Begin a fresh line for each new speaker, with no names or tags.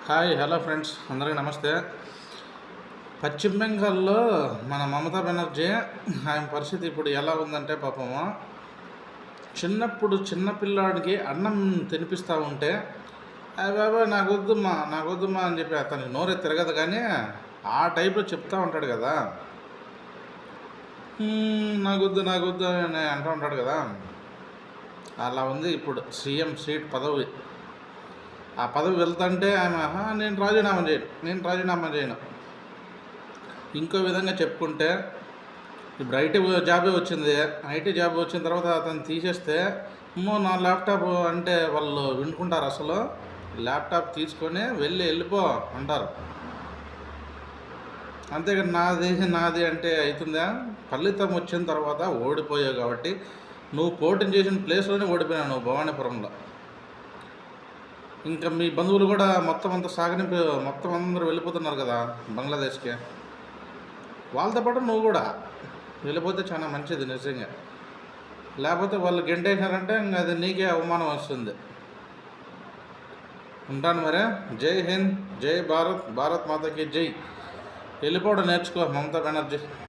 Hi hello friends, అందరికీ నమస్తే. పశ్చిమ బెంగాల్లో మన మమతా బెనర్జీ ఆయన పరిస్థితి ఇప్పుడు ఎలా ఉందంటే, పాపము చిన్నప్పుడు చిన్న పిల్లాడికి అన్నం తినిపిస్తూ ఉంటే బాబాయ్ నాకొద్దుమా అని చెప్పి అతనికి నోరే తిరగదు, కానీ ఆ టైప్లో చెప్తూ ఉంటాడు కదా. నాకొద్దు అని అంటూ ఉంటాడు కదా. అలా ఉంది ఇప్పుడు సీఎం సీట్ పదవి. ఆ పదవి వెళ్తుంటే ఆమె నేను రాజీనామా చేయను. ఇంకో విధంగా చెప్పుకుంటే, ఇప్పుడు ఐటీ జాబ్ వచ్చిన తర్వాత అతను తీసేస్తే, నా ల్యాప్టాప్ అంటే వాళ్ళు వినుకుంటారు? అసలు ల్యాప్టాప్ తీసుకొని వెళ్ళిపో అంటారు. అంతేగాని నాది అంటే అవుతుందా? ఫలితం వచ్చిన తర్వాత ఓడిపోయావు కాబట్టి, నువ్వు పోటీ చేసిన ప్లేస్లోనే ఓడిపోయావు నువ్వు భవానీపురంలో. ఇంకా మీ బంధువులు కూడా మొత్తం అందరూ వెళ్ళిపోతున్నారు కదా బంగ్లాదేశ్కి. వాళ్ళతో పాటు నువ్వు కూడా వెళ్ళిపోతే చాలా మంచిది నిజంగా. లేకపోతే వాళ్ళు గెంటేసినారంటే ఇంకా అది నీకే అవమానం వస్తుంది. ఉంటాను మరే. జై హింద్, జై భారత్, భారత్ మాతకి జై. వెళ్ళిపోవడం నేర్చుకో మమతా బెనర్జీ.